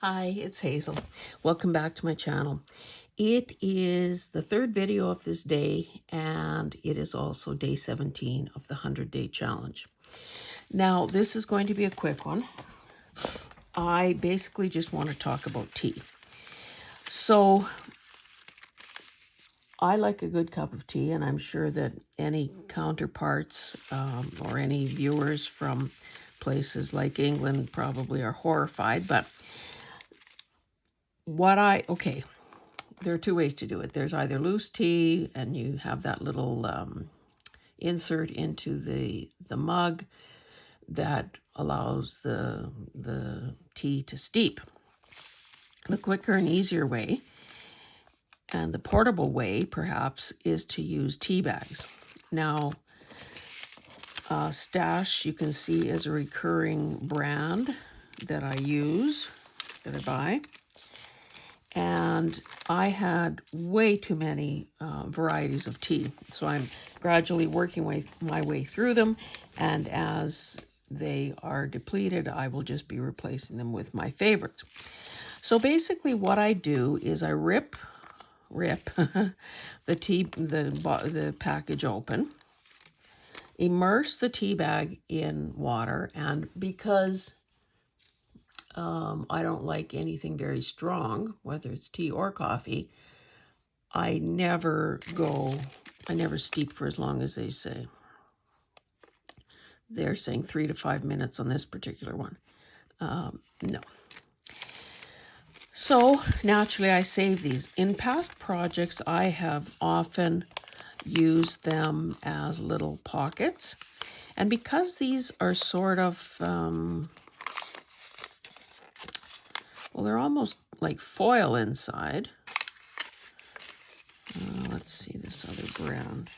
Hi, it's Hazel. Welcome back to my channel. It is the third video of this day, and it is also day 17 of the 100-day challenge. Now, this is going to be a quick one. I basically just want to talk about tea. So, I like a good cup of tea, and I'm sure that any counterparts or any viewers from places like England probably are horrified, but there are two ways to do it. There's either loose tea, and you have that little insert into the mug that allows the tea to steep. The quicker and easier way, and the portable way, perhaps, is to use tea bags. Now, Stash, you can see, is a recurring brand that I use, that I buy. And I had way too many varieties of tea. So I'm gradually working my way through them. And as they are depleted, I will just be replacing them with my favorites. So basically what I do is I rip the package open, immerse the tea bag in water, and because I don't like anything very strong, whether it's tea or coffee, I never steep for as long as they say. They're saying 3 to 5 minutes on this particular one. No. So naturally I save these. In past projects, I have often used them as little pockets. And because these are sort of, well, they're almost like foil inside. Let's see this other brand.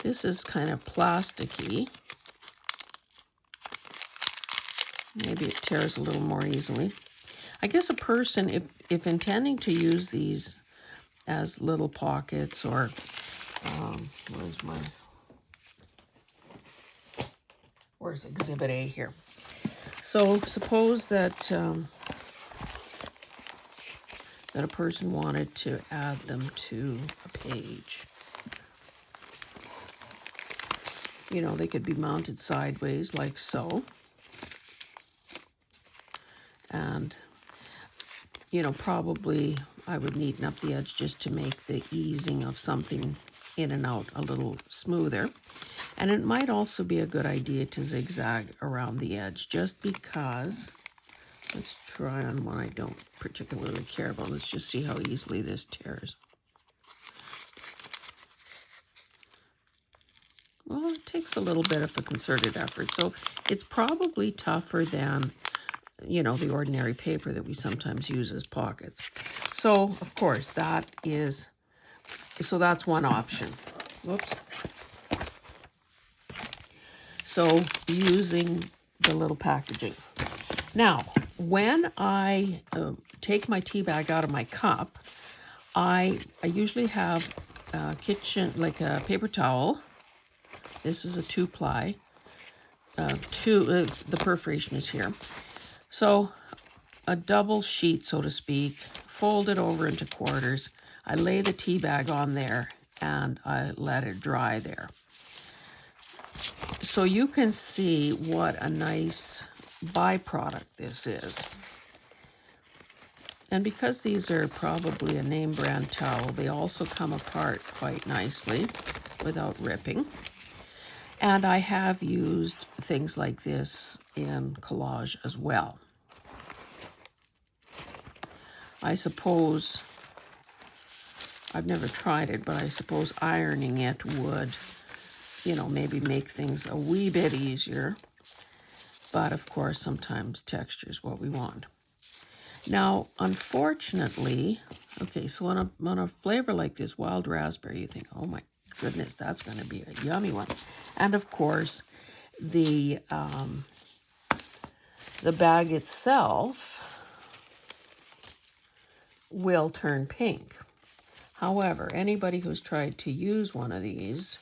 This is kind of plasticky. Maybe it tears a little more easily. I guess a person, if intending to use these as little pockets, or where's Exhibit A here? So suppose that that a person wanted to add them to a page. You know, they could be mounted sideways like so. And, you know, probably I would neaten up the edge just to make the easing of something in and out a little smoother. And it might also be a good idea to zigzag around the edge, just because. Let's try on one I don't particularly care about. Let's just see how easily this tears. Well, it takes a little bit of a concerted effort. So it's probably tougher than, you know, the ordinary paper that we sometimes use as pockets. So, of course, that's one option. Whoops. So using the little packaging. Now, when I take my tea bag out of my cup, I usually have a paper towel. This is a 2-ply. The perforation is here. So a double sheet, so to speak, fold it over into quarters. I lay the tea bag on there and I let it dry there. So you can see what a nice byproduct this is. And because these are probably a name brand towel, they also come apart quite nicely without ripping. And I have used things like this in collage as well. I suppose, I've never tried it, but I suppose ironing it would, you know, maybe make things a wee bit easier. But of course, sometimes texture is what we want. Now, unfortunately, okay, so on a flavor like this, wild raspberry, you think, oh my goodness, that's going to be a yummy one. And of course, the bag itself will turn pink. However, anybody who's tried to use one of these,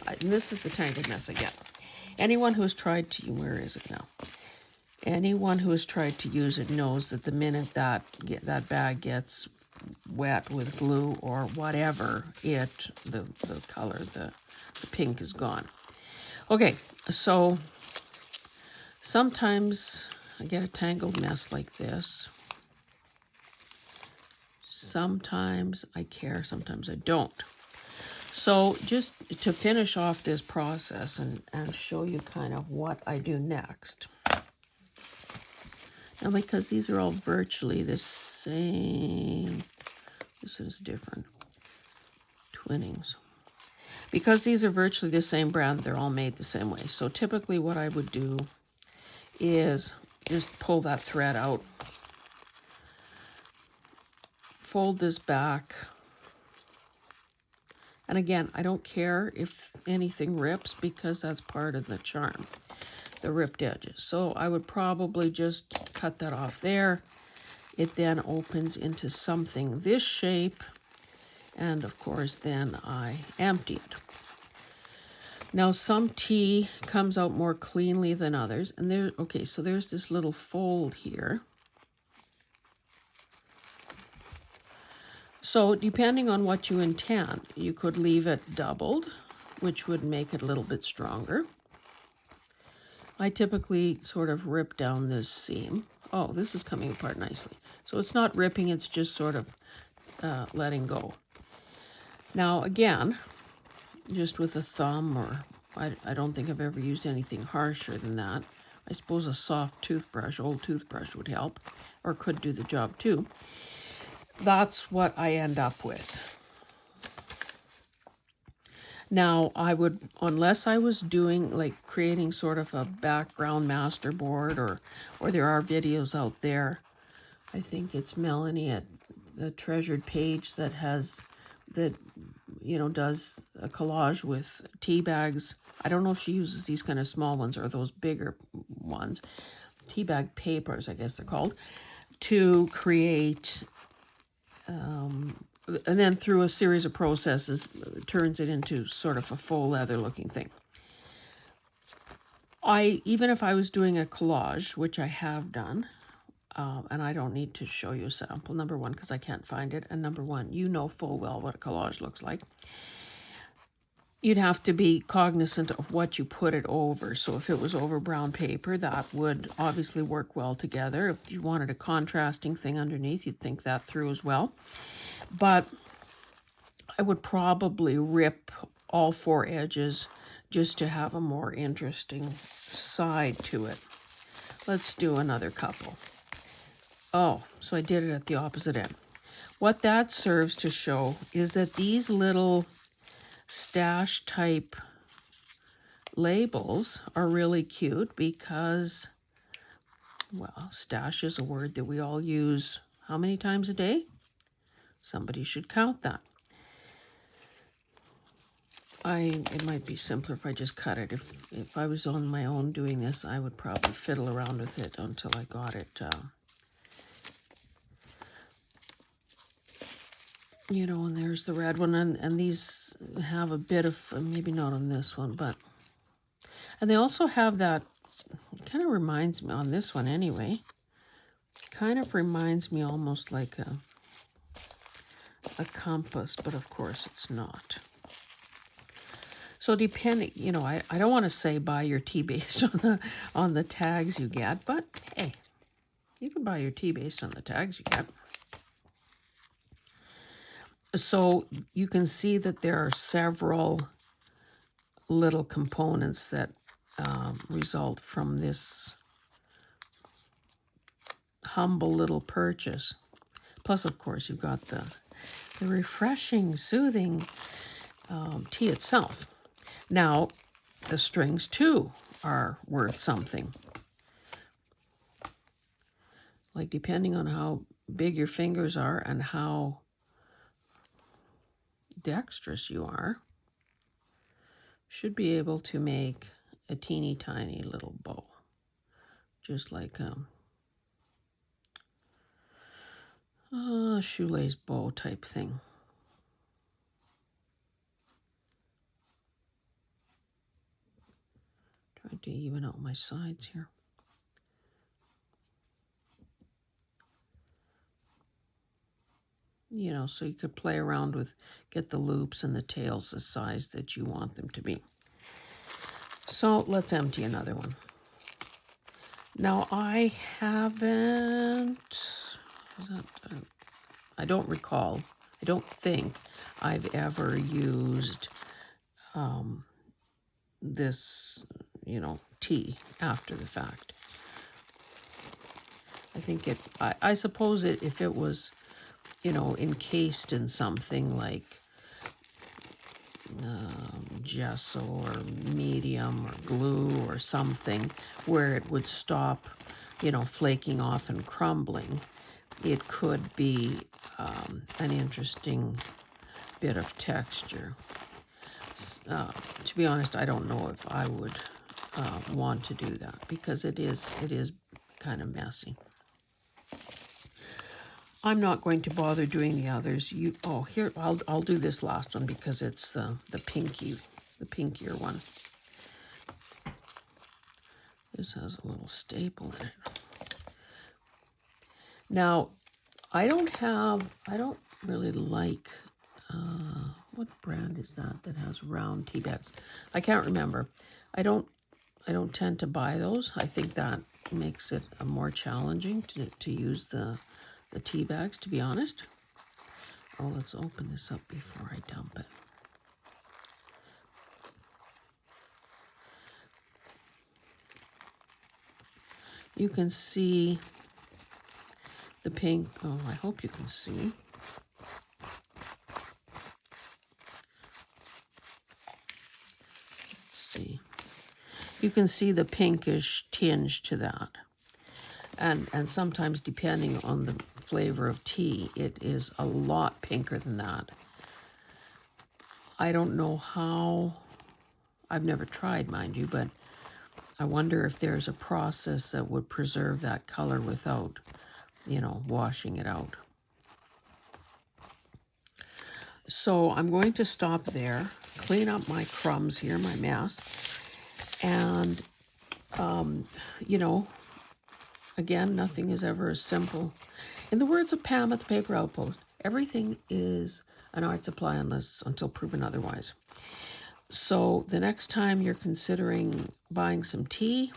and this is the tangled mess again. Anyone who's tried to, where is it now? Anyone who has tried to use it knows that the minute that bag gets wet with glue or whatever, the color, the pink is gone. Okay, so sometimes I get a tangled mess like this. Sometimes I care, sometimes I don't. So just to finish off this process and show you kind of what I do next. Now, because these are all virtually the same, this is different, Twinnings. Because these are virtually the same brand, they're all made the same way. So typically what I would do is just pull that thread out, fold this back, and again, I don't care if anything rips because that's part of the charm, the ripped edges. So I would probably just cut that off there. It then opens into something this shape, and of course then I empty it. Now some tea comes out more cleanly than others, and so there's this little fold here. So depending on what you intend, you could leave it doubled, which would make it a little bit stronger. I typically sort of rip down this seam. Oh, this is coming apart nicely. So it's not ripping, it's just sort of letting go. Now again, just with a thumb, or I don't think I've ever used anything harsher than that. I suppose a soft toothbrush, old toothbrush would help, or could do the job too. That's what I end up with. Now, I would, unless I was doing, like, creating sort of a background masterboard, or there are videos out there. I think it's Melanie at the Treasured Page that does a collage with tea bags. I don't know if she uses these kind of small ones or those bigger ones. Tea bag papers, I guess they're called, to create, and then through a series of processes, turns it into sort of a faux leather looking thing. Even if I was doing a collage, which I have done, and I don't need to show you a sample, number one, because I can't find it, and number one, you know full well what a collage looks like. You'd have to be cognizant of what you put it over. So if it was over brown paper, that would obviously work well together. If you wanted a contrasting thing underneath, you'd think that through as well. But I would probably rip all four edges just to have a more interesting side to it. Let's do another couple. Oh, so I did it at the opposite end. What that serves to show is that these little stash type labels are really cute because, well, stash is a word that we all use how many times a day? Somebody should count that. It might be simpler if I just cut it. If I was on my own doing this, I would probably fiddle around with it until I got it, and there's the red one, and these have a bit of, maybe not on this one, but, and they also have that, kind of reminds me, on this one anyway, kind of reminds me almost like a compass, but of course it's not. So depending, I don't want to say buy your tea based on the tags you get, but hey, you can buy your tea based on the tags you get. So you can see that there are several little components that result from this humble little purchase. Plus, of course, you've got the refreshing, soothing tea itself. Now, the strings, too, are worth something. Like, depending on how big your fingers are and how dexterous you are, should be able to make a teeny tiny little bow. Just like a shoelace bow type thing. Trying to even out my sides here. you know, so you could play around with, get the loops and the tails the size that you want them to be. So let's empty another one. Now I haven't, I don't recall, I don't think I've ever used this, you know, tea after the fact. I think it, I suppose it, if it was, you know, encased in something like gesso or medium or glue or something where it would stop, you know, flaking off and crumbling, it could be an interesting bit of texture. To be honest, I don't know if I would want to do that because it is kind of messy. I'm not going to bother doing the others. Here, I'll do this last one because it's the pinkier one. This has a little staple in it. Now, I don't really like, what brand is that has round tea bags? I can't remember. I don't tend to buy those. I think that makes it more challenging to use the tea bags, to be honest. Oh, let's open this up before I dump it. You can see the pink. Oh, I hope you can see. Let's see. You can see the pinkish tinge to that. And sometimes, depending on the flavor of tea, it is a lot pinker than that. I don't know how, I've never tried, mind you, but I wonder if there's a process that would preserve that color without, you know, washing it out. So I'm going to stop there, clean up my crumbs here, my mess, and, you know, again, nothing is ever as simple. In the words of Pam at the Paper Outpost, everything is an art supply until proven otherwise. So the next time you're considering buying some tea,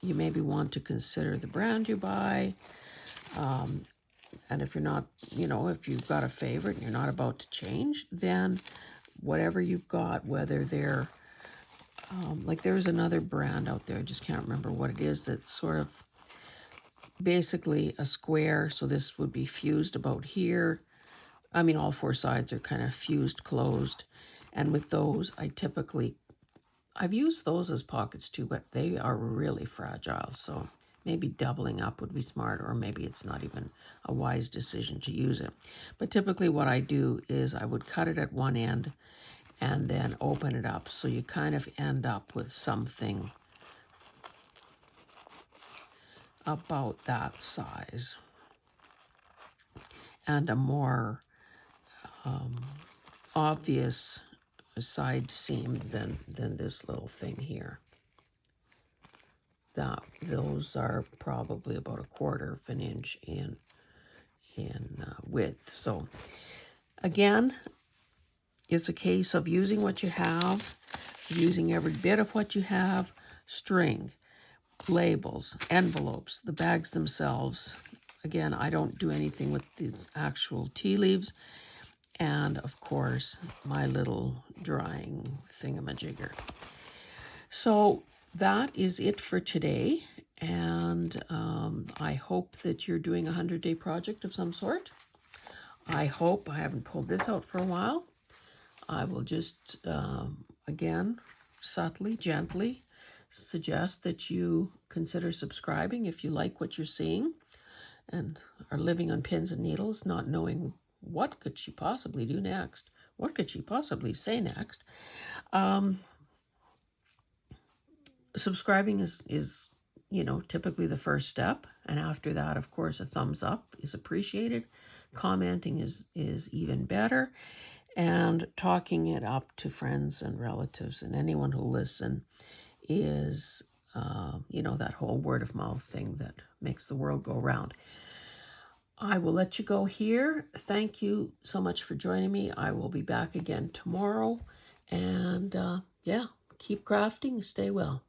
you maybe want to consider the brand you buy. And if you're not, you know, if you've got a favorite and you're not about to change, then whatever you've got, whether they're, like there's another brand out there, I just can't remember what it is, that's sort of basically a square. So this would be fused about here. I mean, all four sides are kind of fused closed. And with those, I've used those as pockets too, but they are really fragile. So maybe doubling up would be smart, or maybe it's not even a wise decision to use it. But typically what I do is I would cut it at one end and then open it up. So you kind of end up with something about that size and a more obvious side seam than this little thing here. Those are probably about 1/4 of an inch in width. So again, it's a case of using what you have, using every bit of what you have, string, labels, envelopes, the bags themselves. Again, I don't do anything with the actual tea leaves. And of course, my little drying thingamajigger. So that is it for today. And I hope that you're doing a 100-day project of some sort. I hope I haven't pulled this out for a while. I will just, again, subtly, gently suggest that you consider subscribing if you like what you're seeing and are living on pins and needles, not knowing what could she possibly do next? What could she possibly say next? Subscribing is, you know, typically the first step. And after that, of course, a thumbs up is appreciated. Commenting is even better. And talking it up to friends and relatives and anyone who listen is, you know, that whole word of mouth thing that makes the world go round. I will let you go here. Thank you so much for joining me. I will be back again tomorrow. And yeah, keep crafting. Stay well.